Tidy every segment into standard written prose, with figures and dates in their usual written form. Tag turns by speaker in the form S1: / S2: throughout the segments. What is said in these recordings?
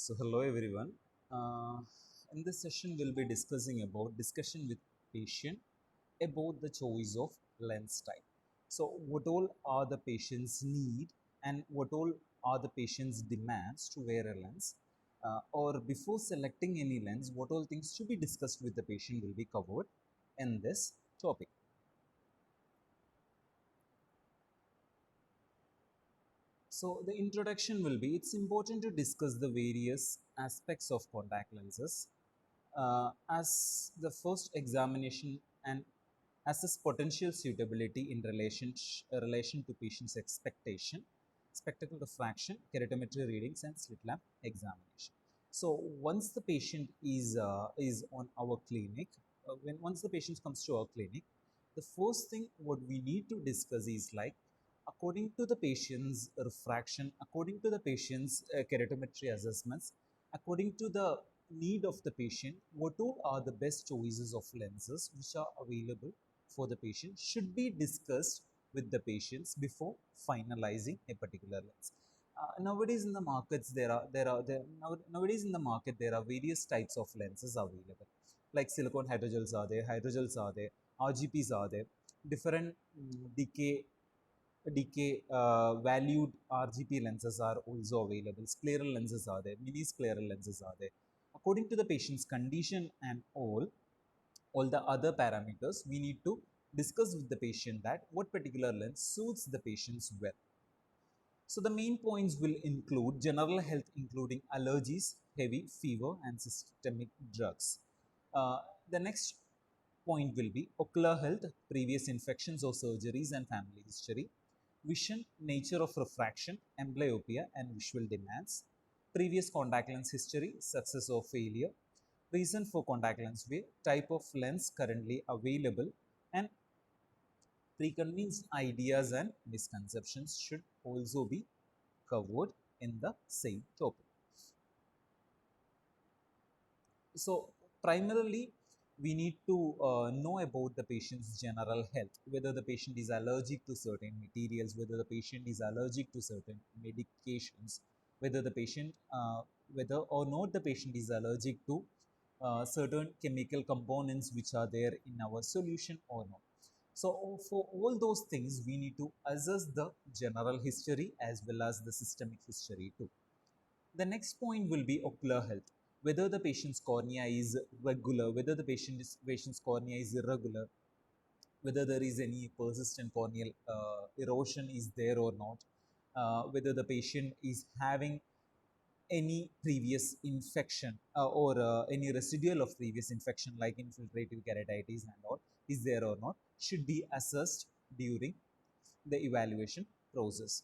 S1: So hello everyone. Uh, in this session, we'll be discussing about discussion with patient about the choice of lens type. So what all are the patient's need and what all are the patient's demands to wear a lens? Or before selecting any lens, what all things should be discussed with the patient will be covered in this topic. So the introduction will be, it's important to discuss the various aspects of contact lenses as the first examination and assess potential suitability in relation to patient's expectation, spectacle refraction, keratometry readings, and slit lamp examination. So once the patient is on our clinic, when once the patient comes to our clinic, the first thing what we need to discuss is like according to the patient's refraction, according to the patient's keratometry assessments, according to the need of the patient, what all are the best choices of lenses which are available for the patient should be discussed with the patients before finalizing a particular lens. Nowadays in the markets nowadays in the market there are various types of lenses available, like silicone hydrogels are there, hydrogels are there, RGPs are there, different decay valued RGP lenses are also available. Scleral lenses are there, mini scleral lenses are there. According to the patient's condition and all the other parameters, we need to discuss with the patient that what particular lens suits the patient's well. So the main points will include general health, including allergies, heavy fever, and systemic drugs. The next point will be ocular health, previous infections or surgeries and family history, vision, nature of refraction, amblyopia and visual demands, previous contact lens history, success or failure, reason for contact lens wear, type of lens currently available, and preconceived ideas and misconceptions should also be covered in the same topic. So primarily, we need to know about the patient's general health, whether the patient is allergic to certain materials, whether the patient is allergic to certain medications, whether the patient, whether or not the patient is allergic to certain chemical components which are there in our solution or not. So for all those things, we need to assess the general history as well as the systemic history too. The next point will be ocular health, whether the patient's cornea is regular, whether the patient's cornea is irregular, whether there is any persistent corneal erosion is there or not, whether the patient is having any previous infection or any residual of previous infection like infiltrative keratitis and all is there or not, should be assessed during the evaluation process.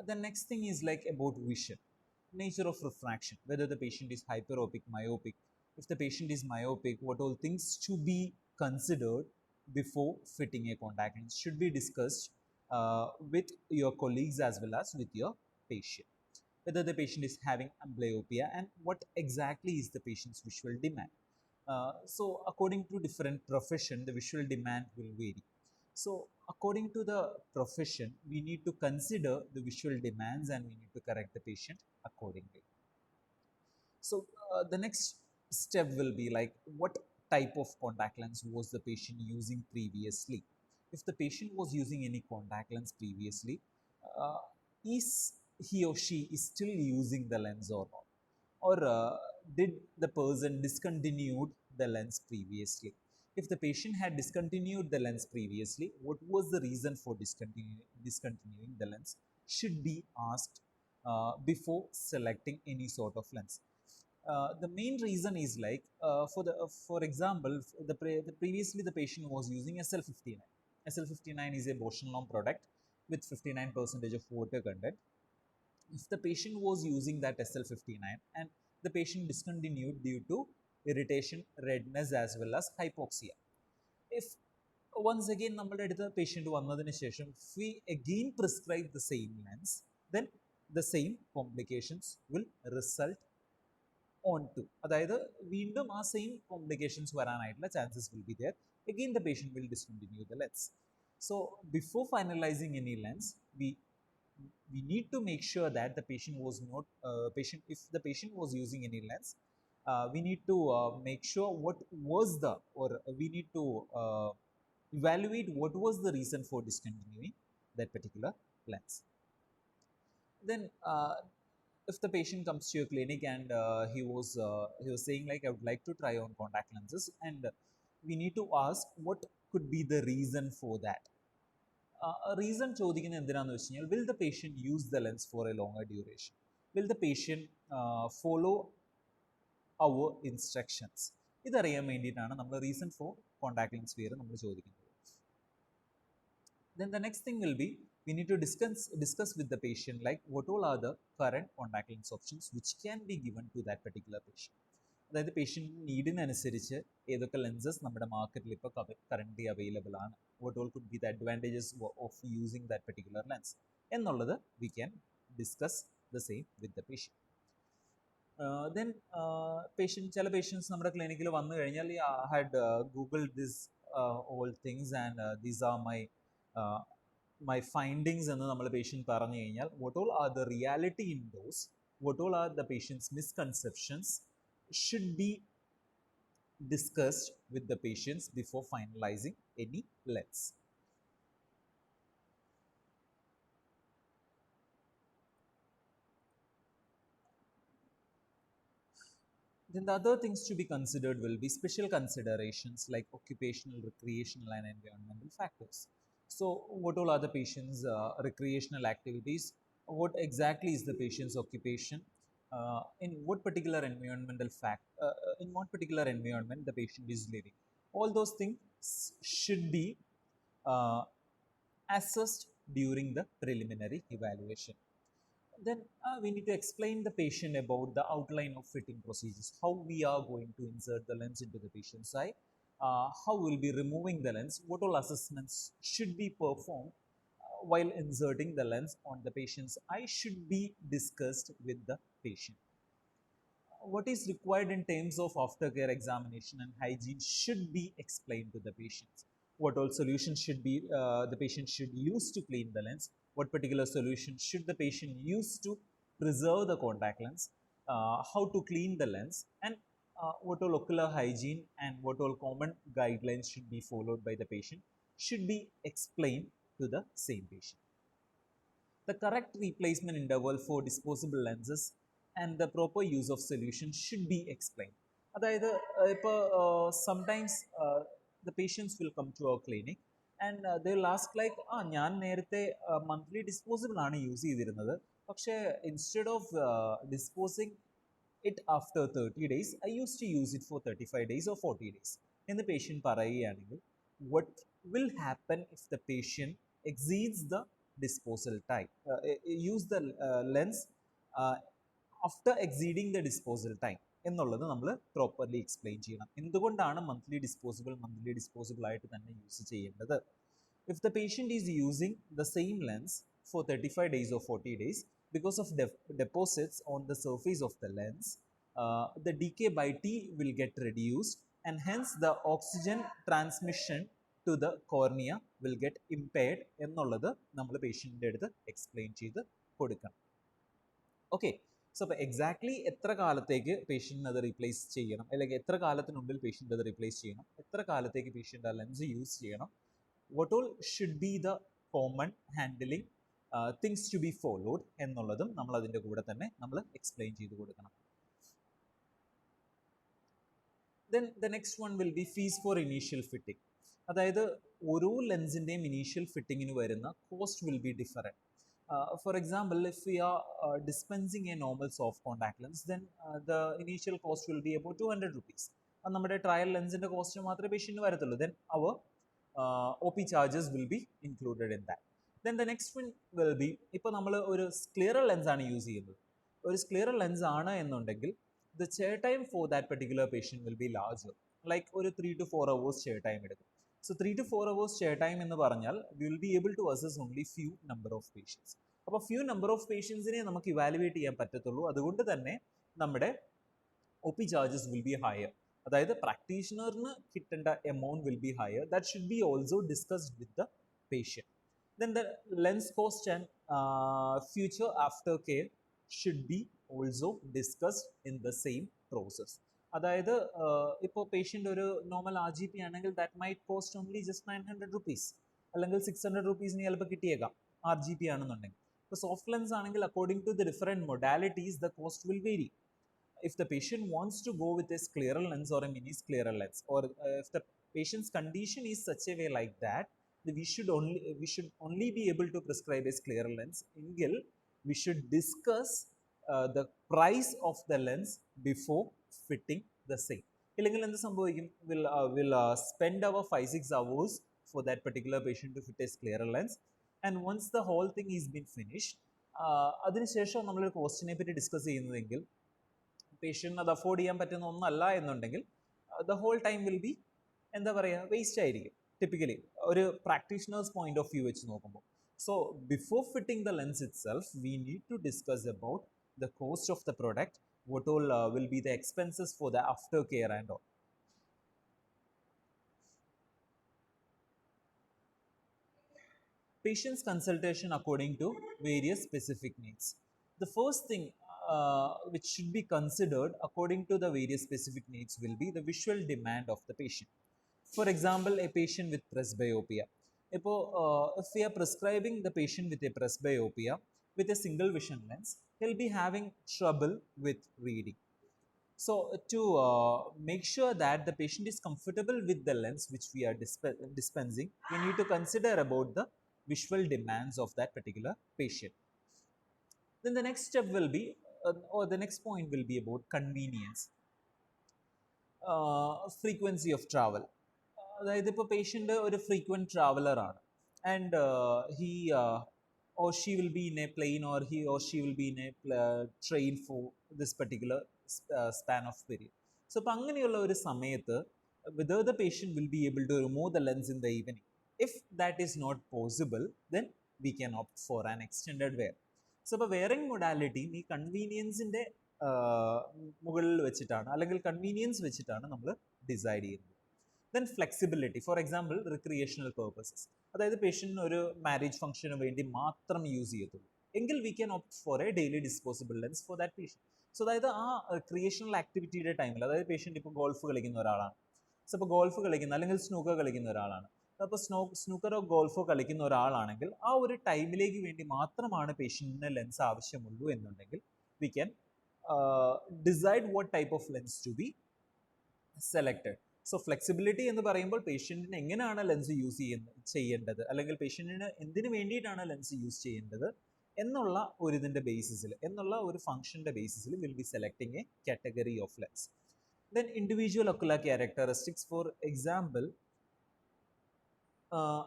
S1: The next thing is like about vision, nature of refraction, whether the patient is hyperopic, myopic. If the patient is myopic, what all things to be considered before fitting a contact lens should be discussed with your colleagues as well as with your patient. Whether the patient is having amblyopia and what exactly is the patient's visual demand. So according to different profession, the visual demand will vary. So according to the profession, we need to consider the visual demands and we need to correct the patient accordingly. So the next step will be like what type of contact lens was the patient using previously. If the patient was using any contact lens previously, uh, is he or she is still using the lens or not? Or did the person discontinued the lens previously? If the patient had discontinued the lens previously, what was the reason for discontinuing the lens should be asked before selecting any sort of lens. The main reason is like for example the previously the patient was using SL59. SL59 is a Boschenbaum product with 59 percentage of water content. If the patient was using that SL59 and the patient discontinued due to irritation, redness as well as hypoxia, if once again നമ്മളുടെ അടുത്ത patient വന്നതിന് ശേഷം we again prescribe the same lens, then the same complications will result on to, അതായത് വീണ്ടും ആ same complications വരാനായിട്ടുള്ള chances will be there. Again the patient will discontinue the lens. So before finalizing any lens, we we need to make sure that the patient was not if the patient was using any lens, we need to make sure what was the, or we need to evaluate what was the reason for discontinuing that particular lens. Then if the patient comes to your clinic and he was saying like, I would like to try on contact lenses, and we need to ask what could be the reason for that. Reason ചോദിക്കുന്നത് എന്തിനാന്ന് വെച്ച് കഴിഞ്ഞാൽ, will the patient use the lens for a longer duration, will the patient follow our instructions, ഇതറിയാൻ വേണ്ടിയിട്ടാണ് നമ്മൾ reason for contact lens wear നമ്മൾ ചോദിക്കുന്നത്. Then the next thing will be, we need to discuss with the patient like what all are the current contact lens options which can be given to that particular patient. അതായത് patient നീഡിനനുസരിച്ച് ഏതൊക്കെ lenses നമ്മുടെ മാർക്കറ്റിൽ ഇപ്പോൾ currently available ആണ്, what all could be the advantages of using that particular lens എന്നുള്ളത് we can discuss the same with the patient. Then ചില patients നമ്മുടെ ക്ലിനിക്കിൽ വന്നു കഴിഞ്ഞാൽ, I had googled this all things and these are my findings എന്ന് നമ്മൾ patient പറഞ്ഞു കഴിഞ്ഞാൽ, what all are the reality in those, what all are the patient's misconceptions should be discussed with the patients before finalizing any lens. Then the other things to be considered will be special considerations like occupational, recreational and environmental factors. So what all are the patient's recreational activities, what exactly is the patient's occupation, in what particular environmental in what particular environment the patient is living. All those things should be assessed during the preliminary evaluation. Then we need to explain the patient about the outline of fitting procedures, how we are going to insert the lens into the patient's eye, how we'll be removing the lens, what all assessments should be performed while inserting the lens on the patient's eye should be discussed with the patient. What is required in terms of aftercare examination and hygiene should be explained to the patients. What all solutions should be the patient should use to clean the lens, what particular solution should the patient use to preserve the contact lens, how to clean the lens, and what all ocular hygiene and what all common guidelines should be followed by the patient should be explained to the same patient. The correct replacement interval for disposable lenses and the proper use of solution should be explained. അതായത് ഇപ്പോൾ sometimes the patients will come to our clinic and they will ask like, ഞാൻ നേരത്തെ monthly disposable ആണ് use ചെയ്തിരുന്നത്, പക്ഷേ instead of disposing it after 30 days, I used to use it for 35 days or 40 days. എന്ന് patient പറയുകയാണെങ്കിൽ, what will happen if the patient exceeds the disposal time, use the lens after exceeding the disposal time എന്നുള്ളത് നമ്മൾ properly explain ചെയ്യണം. എന്തുകൊണ്ടാണ് monthly disposable ആയിട്ട് തന്നെ use ചെയ്യേണ്ടത്? If the patient is using the same lens for 35 days or 40 days, because of deposits on the surface of the lens, the decay by T will get reduced and hence the oxygen transmission to the cornea will get impaired എന്നുള്ളത് നമ്മൾ പേഷ്യൻ്റെ അടുത്ത് explain ചെയ്ത് കൊടുക്കണം. Okay, so അപ്പോൾ exactly എത്ര കാലത്തേക്ക് patient അത് replace ചെയ്യണം, അല്ലെങ്കിൽ എത്ര കാലത്തിനുള്ളിൽ പേഷ്യൻ്റ് അത് റീപ്ലേസ് ചെയ്യണം, എത്ര കാലത്തേക്ക് പേഷ്യൻ്റ് ആ ലെൻസ് യൂസ് ചെയ്യണം, what all should be the common handling things to be followed എന്നുള്ളതും നമ്മൾ അതിൻ്റെ കൂടെ തന്നെ നമ്മൾ എക്സ്പ്ലെയിൻ ചെയ്ത് കൊടുക്കണം. Then the next one will be fees for initial fitting. അതായത് ഓരോ ലെൻസിൻ്റെയും ഇനീഷ്യൽ ഫിറ്റിങ്ങിന് വരുന്ന cost will be different. For example, if we are dispensing a normal soft contact lens, then the initial cost will be about 200 rupees. അത് നമ്മുടെ trial ലെൻസിൻ്റെ cost മാത്രമേ പേഷ്യൻറ്റിന് വരത്തുള്ളൂ. Then our OP charges will be included in that. Then the next one will be, ഇപ്പോൾ നമ്മൾ ഒരു സ്ക്ലിയറൽ lens ആണ് use ചെയ്യുന്നത്, ഒരു സ്ക്ലിയറൽ ലെൻസ് ആണ് എന്നുണ്ടെങ്കിൽ the chair time for that particular patient will be larger, like ഒരു 3 to 4 hours chair time എടുക്കും. So 3 to 4 hours chair time എന്ന് പറഞ്ഞാൽ we will be able to assess only few number of patients. അപ്പോൾ few number of patientsനെ നമുക്ക് evaluate ചെയ്യാൻ പറ്റത്തുള്ളൂ. അതുകൊണ്ട് തന്നെ നമ്മുടെ OP charges will be higher. അതായത് പ്രാക്ടീഷണറിന് കിട്ടേണ്ട amount will be higher. That should be also discussed with the patient. Then the lens cost and future aftercare should be also discussed in the same process. അതായത് ഇപ്പോൾ patient ഒരു normal R G P ആണെങ്കിൽ that might cost only just 900 rupees അല്ലെങ്കിൽ 600 റുപ്പീസിന് ചിലപ്പോൾ കിട്ടിയേക്കാം R G P ആണെന്നുണ്ടെങ്കിൽ. ഇപ്പോൾ soft lens ആണെങ്കിൽ according to the different modalities the cost will vary. If the patient wants to go with a scleral lens or a mini scleral lens, or if the patient's condition is such a way like that, we should only be able to prescribe a scleral lens. Engil we should discuss the price of the lens before fitting the same. ഇല്ലെങ്കിൽ എന്ത് സംഭവിക്കും, will spend our 5-6 hours for that particular patient to fit a scleral lens, and once the whole thing is been finished, അതിനുശേഷം നമ്മൾ കോസ്റ്റിനെ പറ്റി discuss ചെയ്യുന്നതെങ്കിൽ patient അത് afford ചെയ്യാൻ പറ്റുന്ന ഒന്നല്ല എന്നുണ്ടെങ്കിൽ the whole time will be എന്താ പറയുക വേസ്റ്റ് ആയിരിക്കും ടിപ്പിക്കലി ഒരു പ്രാക്ടീഷണേഴ്സ് പോയിന്റ് ഓഫ് വ്യൂ വെച്ച് നോക്കുമ്പോൾ. So before fitting the lens itself we need to discuss about the cost of the product, what all will be the expenses for the aftercare and all. Patient's consultation according to various specific needs. The first thing which should be considered according to the various specific needs will be the visual demand of the patient. For example, a patient with presbyopia. If we are prescribing the patient with a presbyopia with a single vision lens, he'll be having trouble with reading. So to make sure that the patient is comfortable with the lens which we are dispensing, we need to consider about the visual demands of that particular patient. Then the next step will be, or the next point will be about convenience, frequency of travel. അതായത് ഇപ്പോൾ patient ഒരു frequent traveller ആണ് and he or she will be in a plane, or he or she will be in a train for this particular span of period. So അപ്പോൾ അങ്ങനെയുള്ള ഒരു സമയത്ത് whether the patient will be able to remove the lens in the evening. If that is not possible, then we can opt for an extended wear. So അപ്പോൾ wearing modality ഈ കൺവീനിയൻസിൻ്റെ മുകളിൽ വെച്ചിട്ടാണ് അല്ലെങ്കിൽ convenience വെച്ചിട്ടാണ് നമ്മൾ ഡിസൈഡ് ചെയ്യുന്നത്. Then flexibility, for example recreational purposes, അതായത് പേഷ്യൻ്റിന് ഒരു മാരേജ് ഫംഗ്ഷന് വേണ്ടി മാത്രം യൂസ് ചെയ്യത്തുള്ളൂ എങ്കിൽ V can opt for a daily disposable lens for that patient. So അതായത് ആ ക്രിയേഷണൽ ആക്ടിവിറ്റിയുടെ ടൈമിൽ, അതായത് പേഷ്യൻ്റ് ഇപ്പോൾ ഗോൾഫ് കളിക്കുന്ന ഒരാളാണ്, സോ ഇപ്പോൾ ഗോൾഫ് കളിക്കുന്ന അല്ലെങ്കിൽ സ്നൂക്കർ കളിക്കുന്ന ഒരാളാണ്, അപ്പോൾ സ്നൂക്കറോ ഗോൾഫോ കളിക്കുന്ന ഒരാളാണെങ്കിൽ ആ ഒരു ടൈമിലേക്ക് വേണ്ടി മാത്രമാണ് പേഷ്യൻറ്റിന് ലെൻസ് ആവശ്യമുള്ളൂ എന്നുണ്ടെങ്കിൽ we can decide what type of lens to be selected. So flexibility എന്ന് പറയുമ്പോൾ പേഷ്യൻറ്റിന് എങ്ങനെയാണ് ലെൻസ് യൂസ് ചെയ്യേണ്ടത് അല്ലെങ്കിൽ പേഷ്യൻറ്റിന് എന്തിനു വേണ്ടിയിട്ടാണ് ലെൻസ് യൂസ് ചെയ്യേണ്ടത് എന്നുള്ള ഒരു ഇതിൻ്റെ ബേസിസിൽ, എന്നുള്ള ഒരു ഫംഗ്ഷൻ്റെ ബേസിസിൽ will be selecting a category of lens. Then individual ocular characteristics, for example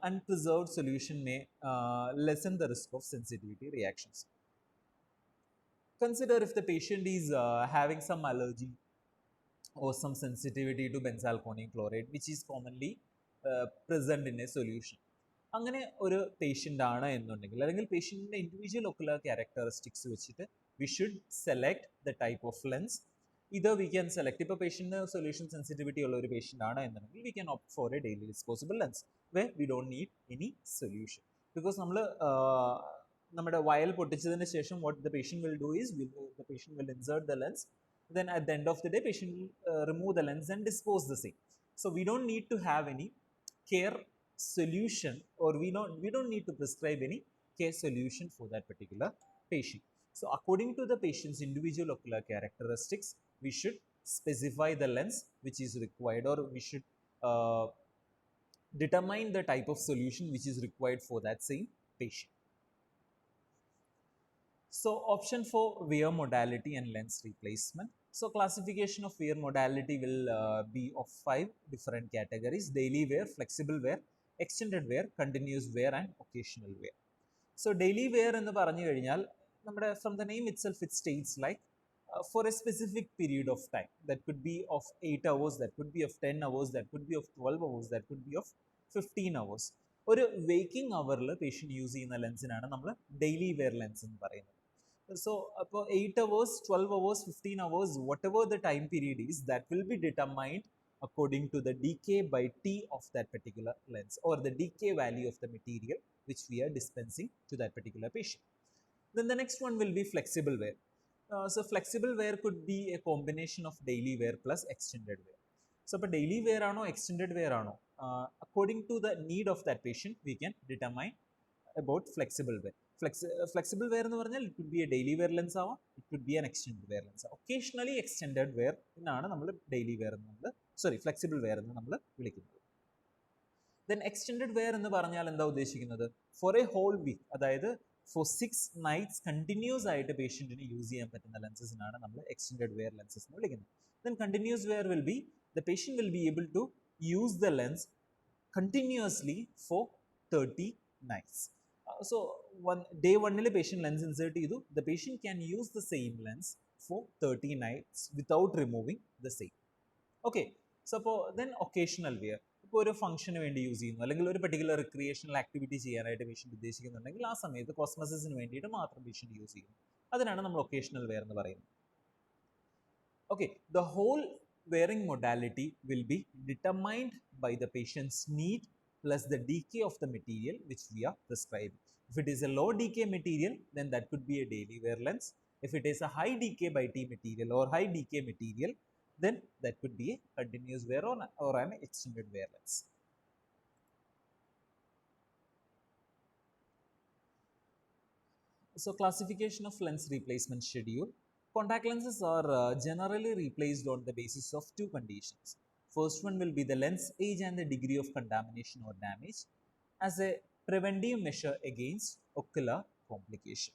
S1: unpreserved solution may lessen the risk of sensitivity reactions. Consider if the patient is having some allergy or some sensitivity to benzalkonium chloride which is commonly present in a solution. അങ്ങനെ ഒരു patient ആണ് എന്നുണ്ടെങ്കിൽ അല്ലെങ്കിൽ പേഷ്യൻറ്റിൻ്റെ individual ocular characteristics വെച്ചിട്ട് we should select the type of lens. ഇത് we can select, ഇപ്പോൾ പേഷ്യൻറ്റിന് solution sensitivity ഉള്ള ഒരു പേഷ്യൻ്റ് ആണ് എന്നുണ്ടെങ്കിൽ we can opt for a daily disposable lens where we don't need any solution, because നമ്മൾ നമ്മുടെ വയൽ പൊട്ടിച്ചതിന് ശേഷം what the patient will do is the patient will insert the lens, then at the end of the day patient will remove the lens and dispose the same. So we don't need to have any care solution, or we don't need to prescribe any care solution for that particular patient. So according to the patient's individual ocular characteristics, we should specify the lens which is required, or we should determine the type of solution which is required for that same patient. So option for wear modality and lens replacement. So classification of wear modality will be of 5 different categories: daily wear, flexible wear, extended wear, continuous wear and occasional wear. So daily wear എന്ന് പറഞ്ഞു കഴിഞ്ഞാൽ നമ്മുടെ from the name itself it states like for a specific period of time, that could be of 8 hours, that could be of 10 hours, that could be of 12 hours, that could be of 15 hours. ഒരു waking അവറിൽ patient use ചെയ്യുന്ന ലെൻസിനാണ് നമ്മൾ daily wear lens എന്ന് പറയുന്നത്. So അപ്പോൾ 8 hours, 12 hours, 15 hours, whatever the time period is, that will be determined according to the dk by T of that particular lens, or the dk value of the material which we are dispensing to that particular patient. Then the next one will be flexible wear. So flexible wear could be a combination of daily wear plus extended wear. So ഇപ്പോൾ daily wear ആണോ extended wear ആണോ, according to the need of that patient we can determine about flexible wear. Flexible wear എന്ന് പറഞ്ഞാൽ it could be a daily wear lens ആവാം, it could be an extended wear lens. Occasionally extended wear എന്നാണ് നമ്മൾ daily wear എന്ന് നമ്മൾ flexible wear എന്ന് നമ്മൾ വിളിക്കുന്നത്. Then extended wear എന്ന് പറഞ്ഞാൽ എന്താ ഉദ്ദേശിക്കുന്നത്, for a whole week, അതായത് for 6 nights continuous ആയിട്ട് പേഷ്യൻറ്റിന് യൂസ് ചെയ്യാൻ പറ്റുന്ന ലെൻസസിനാണ് നമ്മൾ extended wear lenses എന്ന് വിളിക്കുന്നത്. Then continuous wear will be the patient will be able to use the lens continuously for 30 nights. So day 1 patient lens insert ചെയ്തു, the patient can use the same lens for 30 nights without removing the same. Okay, so then occasional wear, ഇപ്പോൾ ഒരു ഫംഗ്ഷന് വേണ്ടി use ചെയ്യുന്നു അല്ലെങ്കിൽ ഒരു particular recreational activity ചെയ്യാനായിട്ട് patient ഉദ്ദേശിക്കുന്നുണ്ടെങ്കിൽ ആ സമയത്ത് കോസ്മസിന് വേണ്ടിയിട്ട് മാത്രം പേഷ്യൻ്റ് യൂസ് ചെയ്യുന്നു, അതിനാണ് നമ്മൾ ഒക്കേഷണൽ വെയർ എന്ന് പറയുന്നത്. Okay, the whole wearing modality will be determined by the patient's need plus the decay of the material which we are prescribing. If it is a low decay material, then that could be a daily wear lens. If it is a high decay by T material or high decay material, then that could be a continuous wear or an extended wear lens. So classification of lens replacement schedule. Contact lenses are generally replaced on the basis of two conditions. First one will be the lens age and the degree of contamination or damage as a preventive measure against ocular complication.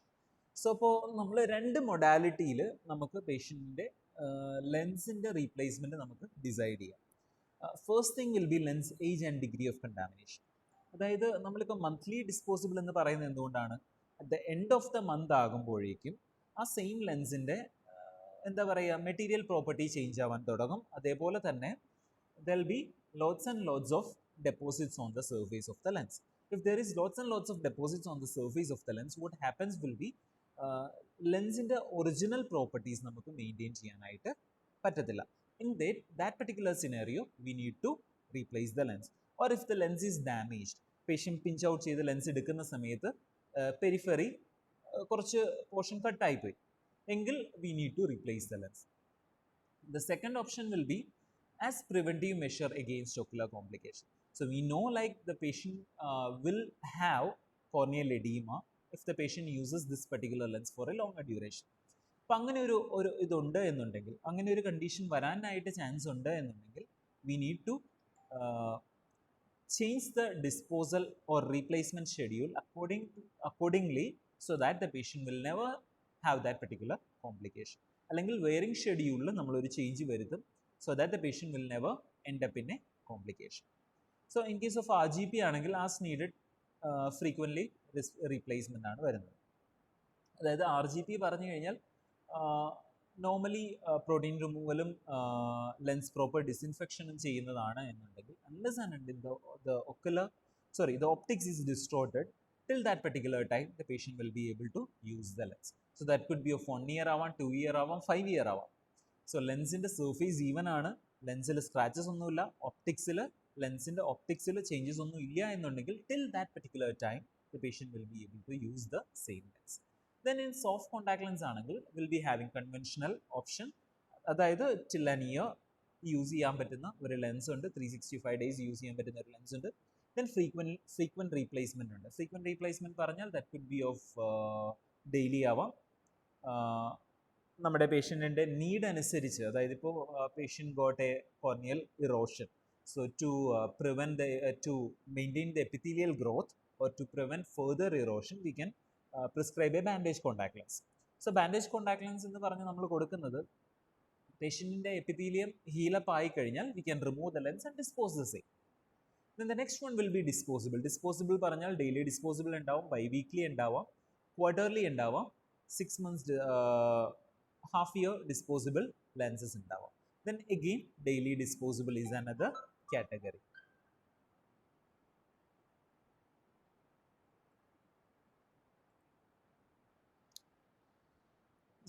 S1: So ഇപ്പോൾ നമ്മൾ രണ്ട് മൊഡാലിറ്റിയിൽ നമുക്ക് പേഷ്യൻറ്റിൻ്റെ ലെൻസിൻ്റെ replacement നമുക്ക് decide ചെയ്യാം. First thing will be lens age and degree of contamination. അതായത് നമ്മളിപ്പോൾ monthly disposable എന്ന് പറയുന്നത് എന്തുകൊണ്ടാണ്, at the end of the month ആകുമ്പോഴേക്കും ആ സെയിം ലെൻസിൻ്റെ എന്താ പറയുക മെറ്റീരിയൽ പ്രോപ്പർട്ടി ചേഞ്ച് ആവാൻ തുടങ്ങും. അതേപോലെ തന്നെ they'll B lots and lots of deposits on the surface of the lens. If there is lots and lots of deposits on the surface of the lens, what happens will be ലെൻസിൻ്റെ original properties നമുക്ക് maintain ചെയ്യാനായിട്ട് പറ്റത്തില്ല. In that particular scenario we need to replace the lens. Or if the lens is damaged, patient pinch out ചെയ്ത് lens എടുക്കുന്ന സമയത്ത് periphery കുറച്ച് portion കട്ടായി പോയി എങ്കിൽ we need to replace the lens. The second option will be as preventive measure against ocular complication. So we know like the patient will have corneal edema if the patient uses this particular lens for a longer duration. അപ്പോൾ അങ്ങനെ ഒരു ഇതുണ്ട് എന്നുണ്ടെങ്കിൽ, അങ്ങനെ ഒരു condition വരാനായിട്ട് chance ഉണ്ട് എന്നുണ്ടെങ്കിൽ we need to change the disposal or replacement schedule accordingly so that the patient will never have that particular complication. അല്ലെങ്കിൽ wearing schedule നമ്മളൊരു ചേഞ്ച് വരുത്തും so that the patient will never end up in a complication. So in case of RGP ആണെങ്കിൽ as needed frequently replacement ആണ് വരുന്നത്. അതായത് RGP പറഞ്ഞു കഴിഞ്ഞാൽ normally protein റിമൂവലും lens proper ഡിസിൻഫെക്ഷനും ചെയ്യുന്നതാണ് എന്നുണ്ടെങ്കിൽ unless and until the optics is distorted, till that particular time the patient will be able to use the lens. So that could be of 1 year ആവാം, 2 year ആവാം, 5 year ആവാം. So ലെൻസിൻ്റെ surface even ആണ്, ലെൻസിൽ scratches ഒന്നുമില്ല, ലെൻസിൻ്റെ ഒപ്റ്റിക്സിൽ changes ഒന്നും ഇല്ല എന്നുണ്ടെങ്കിൽ till that particular time the patient will be able to use the same lens. Then in soft contact lens ആണെങ്കിൽ will be having conventional option, അതായത് till an year യൂസ് ചെയ്യാൻ പറ്റുന്ന ഒരു ലെൻസ് ഉണ്ട്, 365 days യൂസ് ചെയ്യാൻ പറ്റുന്ന ഒരു ലെൻസ് ഉണ്ട്. ദെൻ ഫ്രീക്വൻറ്റ് റീപ്ലേസ്മെൻറ്റ് ഉണ്ട്. ഫ്രീക്വൻറ്റ് റീപ്ലേസ്മെൻറ്റ് പറഞ്ഞാൽ that could be of daily ആവാം, നമ്മുടെ പേഷ്യൻറ്റിൻ്റെ നീഡ് അനുസരിച്ച്. അതായത് ഇപ്പോൾ patient got a corneal erosion, so to maintain the epithelial growth or to prevent further erosion we can prescribe a bandage contact lens. So bandage contact lens എന്ന് പറഞ്ഞ് നമ്മൾ കൊടുക്കുന്നത് പേഷ്യൻറ്റിൻ്റെ എപ്പിത്തീലിയം ഹീലപ്പ് ആയി കഴിഞ്ഞാൽ we can remove the lens and dispose the same. Then the next one will be disposable. Disposable പറഞ്ഞാൽ daily disposable ഉണ്ടാവും, by weekly ഉണ്ടാവാം, quarterly ഉണ്ടാവാം, 6 months half year disposable lenses ഉണ്ടാവാം. Then again daily disposable is another category.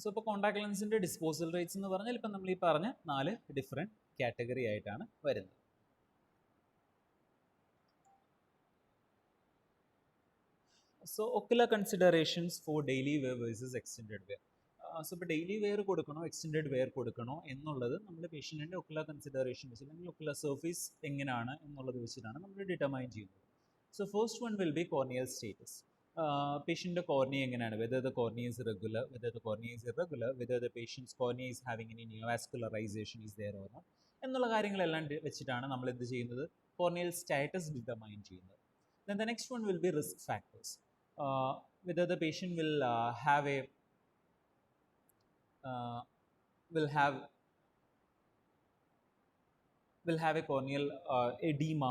S1: So ഇപ്പോൾ contact ലെൻസിൻ്റെ disposal rates എന്ന് പറഞ്ഞാൽ ഇപ്പം നമ്മൾ ഈ പറഞ്ഞ 4 ഡിഫറെൻറ്റ് കാറ്റഗറി ആയിട്ടാണ് വരുന്നത്. So ocular considerations for daily wear versus extended wear. So ഇപ്പോൾ ഡെയിലി വെയർ കൊടുക്കണോ എക്സ്റ്റെൻഡഡ് വെയർ കൊടുക്കണോ എന്നുള്ളത് നമ്മൾ പേഷ്യൻറ്റിൻ്റെ ഒക്കുലർ കൺസിഡറേഷൻ വെച്ച് അല്ലെങ്കിൽ ഒക്കുലർ സർഫീസ് എങ്ങനെയാണ് എന്നുള്ളത് വെച്ചിട്ടാണ് നമ്മൾ ഡിറ്റർമൈൻ ചെയ്യുന്നത്. So first one will be corneal status. പേഷ്യൻ്റെ കോർണിയ എങ്ങനെയാണ്, whether the cornea is regular, whether the cornea is irregular, whether the patient's cornea is having any neovascularization is there or not എന്നുള്ള കാര്യങ്ങളെല്ലാം വെച്ചിട്ടാണ് നമ്മൾ എന്ത് ചെയ്യുന്നത്, corneal status determine ചെയ്യുന്നത്. Then the next one will be risk factors. Whether the patient will have a corneal edema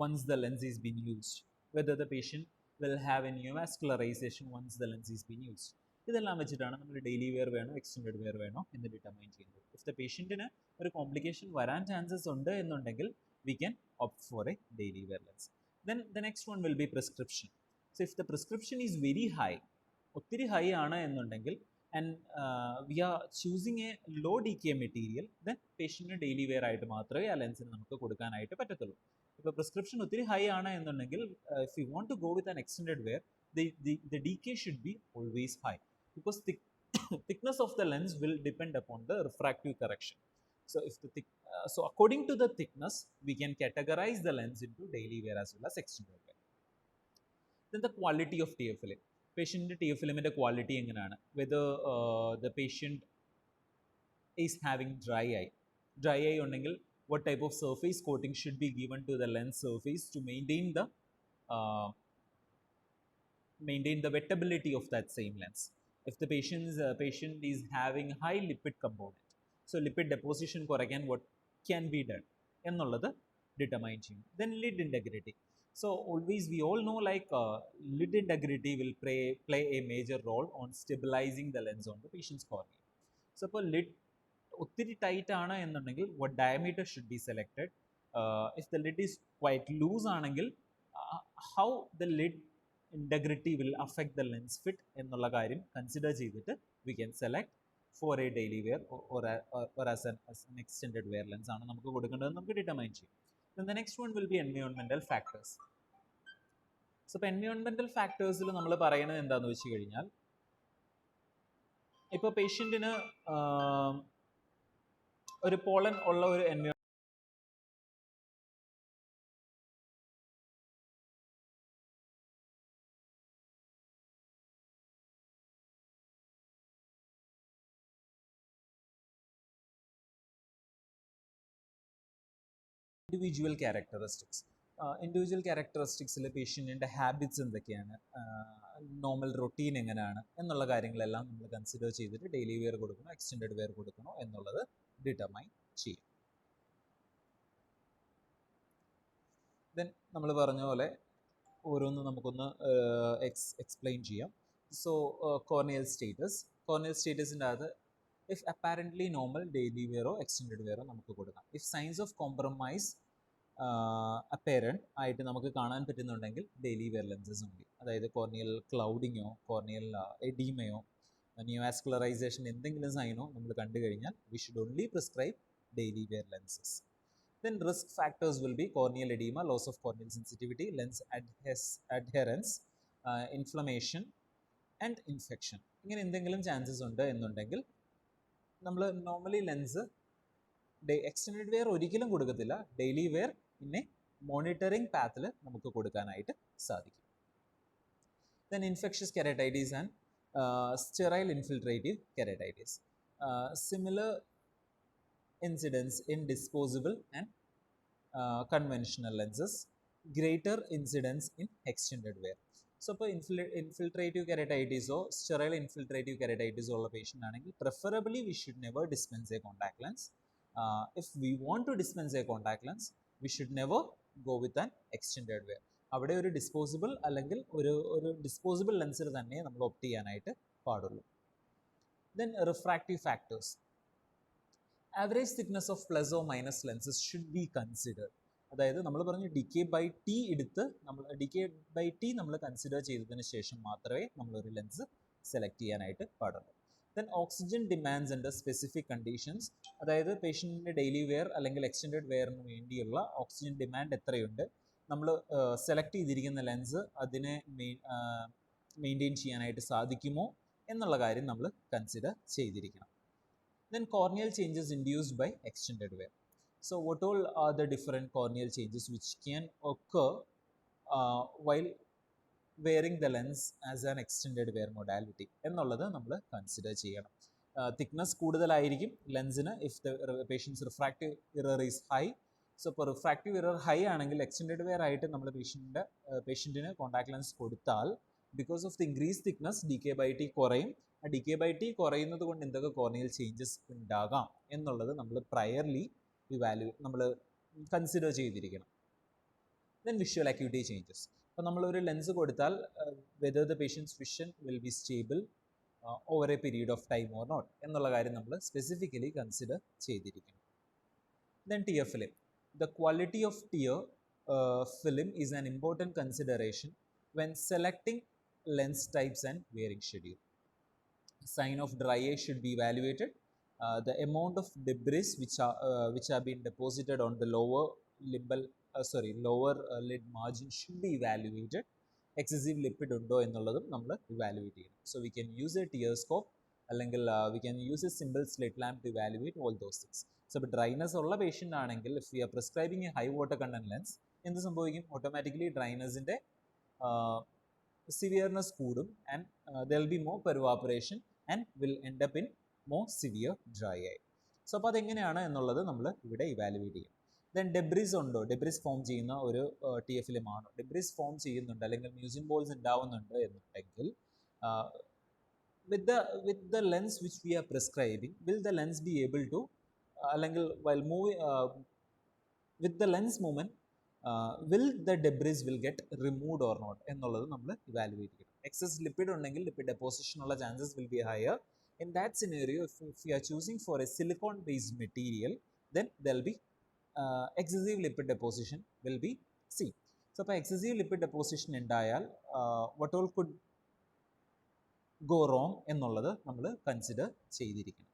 S1: once the lens is being used, whether the patient will have a neovascularization once the lens is being used. ഇതെല്ലാം വെച്ചിട്ടാണ് നമ്മൾ daily wear വേണോ extended wear വേണോ എന്ന് determine ചെയ്യുന്നത്. If the പേഷ്യൻറ്റിന് ഒരു complication വരാൻ chances ഉണ്ട് എന്നുണ്ടെങ്കിൽ we can opt for a daily wear lens. Then the next one will be prescription. So if the prescription is very high, ഒത്തിരി high ആണ് എന്നുണ്ടെങ്കിൽ and we are choosing a low decay material, then പേഷ്യൻറ്റിന് daily wear ആയിട്ട് മാത്രമേ ആ ലെൻസിന് നമുക്ക് കൊടുക്കാനായിട്ട് പറ്റത്തുള്ളൂ. ഇപ്പോൾ പ്രിസ്ക്രിപ്ഷൻ ഒത്തിരി ഹൈ ആണ് എന്നുണ്ടെങ്കിൽ if you want to go with an extended wear, the decay should be always high because thickness of the lens will depend upon the refractive correction. So if the so according to the thickness, we can categorize the lens into daily wear as well as extended wear. Then the quality of tear film. Patient tear film quality enganana, whether the patient is having dry eye. Dry eye undengil what type of surface coating should be given to the lens surface to maintain the wettability of that same lens. If the patient is having high lipid component, so lipid deposition കുറയ്ക്കാൻ what can be done എന്നുള്ളത് determine ചെയ്യും. Then lid integrity. So always we all know like lid integrity will play a major role on stabilizing the lens on the patient's cornea. So ഇപ്പോൾ lid ഒത്തിരി tight ആണ് എന്നുണ്ടെങ്കിൽ what diameter should be selected. If the lid is quite loose ആണെങ്കിൽ how the lid integrity will affect the lens fit എന്നുള്ള കാര്യം consider ചെയ്തിട്ട് we can select for a daily wear or as an extended wear lens ആണ് നമുക്ക് കൊടുക്കേണ്ടത് നമുക്ക് determine ചെയ്യും. Then the next one will be environmental factors. So ഇപ്പോൾ environmental factorsൽ നമ്മൾ പറയുന്നത് എന്താണെന്ന് വെച്ച് കഴിഞ്ഞാൽ ഇപ്പോൾ പേഷ്യൻറ്റിന് ഒരു പോളൻ ഉള്ള ഒരു ഇൻഡിവിജ്വൽ ക്യാരക്ടറിസ്റ്റിക്സ്. ഇൻഡിവിജ്വൽ ക്യാരക്ടറിസ്റ്റിക്സിൽ പേഷ്യൻറ്റിൻ്റെ ഹാബിറ്റ്സ് എന്തൊക്കെയാണ്, നോർമൽ റൊട്ടീൻ എങ്ങനെയാണ് എന്നുള്ള കാര്യങ്ങളെല്ലാം നമ്മൾ കൺസിഡർ ചെയ്തിട്ട് ഡെയിലി വെയർ കൊടുക്കണോ എക്സ്റ്റെൻഡഡ് വെയർ കൊടുക്കണോ എന്നുള്ളത് ഡിറ്റർമൈൻ ചെയ്യും. ദെൻ നമ്മൾ പറഞ്ഞ പോലെ ഓരോന്ന് നമുക്കൊന്ന് എക്സ്പ്ലെയിൻ ചെയ്യാം. സോ കോർണിയൽ സ്റ്റേറ്റസിൻ്റെ അകത്ത് if apparently normal daily wear or extended wear നമുക്ക് കൊടുക്കാം. if signs of compromise apparent ആയിട്ട് നമുക്ക് കാണാൻ പറ്റുന്നുണ്ടെങ്കിൽ ഡെയിലി വെയർ ലെൻസസ് ഉണ്ട്. അതായത് കോർണിയൽ ക്ലൗഡിങ്ങോ കോർണിയൽ എഡീമയോ നിയോവാസ്കുലറൈസേഷൻ എന്തെങ്കിലും സൈനോ നമ്മൾ കണ്ടു കഴിഞ്ഞാൽ we should only prescribe daily wear lenses. Then risk factors will be corneal edema, loss of corneal sensitivity, lens adherence, inflammation and infection. ഇങ്ങനെ എന്തെങ്കിലും ചാൻസസ് ഉണ്ട് എന്നുണ്ടെങ്കിൽ നമ്മൾ നോർമലി ലെൻസ് എക്സ്റ്റെൻഡഡ് വെയർ ഒരിക്കലും കൊടുക്കത്തില്ല, ഡെയിലി വെയർ പിന്നെ മോണിറ്ററിങ് പാത്തിൽ നമുക്ക് കൊടുക്കാനായിട്ട് സാധിക്കും. Then infectious keratitis and sterile infiltrative keratitis. Similar incidence in disposable and conventional lenses, greater incidence in extended wear. So ഇപ്പോൾ infiltrative keratitis or sterile infiltrative keratitis ഉള്ള patient ആണെങ്കിൽ preferably we should never dispense a contact lens. If we want to dispense a contact lens, we should never go with an extended wear. അവിടെ ഒരു disposable അല്ലെങ്കിൽ ഒരു disposable ലെൻസിൽ തന്നെ നമ്മൾ opt ചെയ്യാനായിട്ട് പാടുള്ളൂ. Then refractive factors. Average thickness of plus or minus lenses should be consider. അതായത് നമ്മൾ പറഞ്ഞു ഡിക്കേ ബൈ ടി എടുത്ത് നമ്മൾ കൺസിഡർ ചെയ്തതിന് ശേഷം മാത്രമേ നമ്മളൊരു ലെൻസ് സെലക്ട് ചെയ്യാനായിട്ട് പാടുള്ളൂ. Then oxygen demands under specific conditions. അതായത് പേഷ്യൻറ്റിൻ്റെ ഡെയിലി വെയർ അല്ലെങ്കിൽ എക്സ്റ്റെൻഡഡ് വെയറിന് വേണ്ടിയുള്ള ഓക്സിജൻ ഡിമാൻഡ് എത്രയുണ്ട്, നമ്മൾ സെലക്ട് ചെയ്തിരിക്കുന്ന ലെൻസ് അതിനെ മെയിൻറ്റെയിൻ ചെയ്യാനായിട്ട് സാധിക്കുമോ എന്നുള്ള കാര്യം നമ്മൾ കൺസിഡർ ചെയ്തിരിക്കണം. Then corneal changes induced by extended wear. So what all are the different corneal changes which can occur while wearing the lens as an extended wear modality എന്നുള്ളത് നമ്മൾ കൺസിഡർ ചെയ്യണം. തിക്നെസ് കൂടുതലായിരിക്കും ലെൻസിന് if the patient's refractive error is high. So ഇപ്പോൾ refractive error high ആണെങ്കിൽ extended wear ആയിട്ട് നമ്മൾ പേഷ്യൻറ്റിന് കോൺടാക്ട് ലെൻസ് കൊടുത്താൽ because of the increase thickness DK/T കുറയും. ആ DK/T കുറയുന്നത് കൊണ്ട് എന്തൊക്കെ കോർണിയൽ ചേഞ്ചസ് ഉണ്ടാകാം എന്നുള്ളത് നമ്മൾ പ്രയർലി നമ്മൾ കൺസിഡർ ചെയ്തിരിക്കണം. Then visual acuity changes. അപ്പോൾ നമ്മളൊരു ലെൻസ് കൊടുത്താൽ whether the patient's vision will be stable over a period of time or not എന്നുള്ള കാര്യം നമ്മൾ സ്പെസിഫിക്കലി കൺസിഡർ ചെയ്തിരിക്കണം. Then tear film. The quality of tear film is an important consideration when selecting lens types and wearing schedule. Sign of dry eye should be evaluated. The amount of debris which have been deposited on the lower lid margin should be evaluated. Excessive lipid undo എന്നുള്ളതും നമ്മൾ evaluate ചെയ്യണം. So we can use a tear scope അല്ലെങ്കിൽ we can use a simple slit lamp to evaluate all those things. So ഇപ്പോൾ dryness ഉള്ള patient ആണെങ്കിൽ if we are prescribing a high water content lens എന്ത് സംഭവിക്കും? Automatically ഡ്രൈനസിൻ്റെ severeness കൂടും and there will be more pervaporation and will end up in more severe dry ആയി. So അപ്പോൾ അതെങ്ങനെയാണ് എന്നുള്ളത് നമ്മൾ ഇവിടെ ഇവാലുവേറ്റ് ചെയ്യും. ദെൻ ഡെബ്രിസ് ഉണ്ടോ? ഡെബ്രിസ് ഫോം ചെയ്യുന്ന ഒരു TF ഫിലിം ആണോ? ഡെബ്രിസ് ഫോം ചെയ്യുന്നുണ്ട് അല്ലെങ്കിൽ മ്യൂസിൻ ബോൾസ് ഉണ്ടാവുന്നുണ്ട് എന്നുണ്ടെങ്കിൽ with the lens which we are prescribing, will the lens be able to അല്ലെങ്കിൽ while moving with the lens movement will the debris will get removed or not എന്നുള്ളത് നമ്മൾ evaluate ചെയ്യണം. Excess lipid ഉണ്ടെങ്കിൽ lipid deposition ഉള്ള chances will B higher. In that scenario, if you are choosing for a silicone based material, then there will be excessive lipid deposition will be seen. So അപ്പോൾ excessive lipid deposition ഉണ്ടായാൽ what all could go wrong എന്നുള്ളത് നമ്മൾ consider ചെയ്തിരിക്കണം.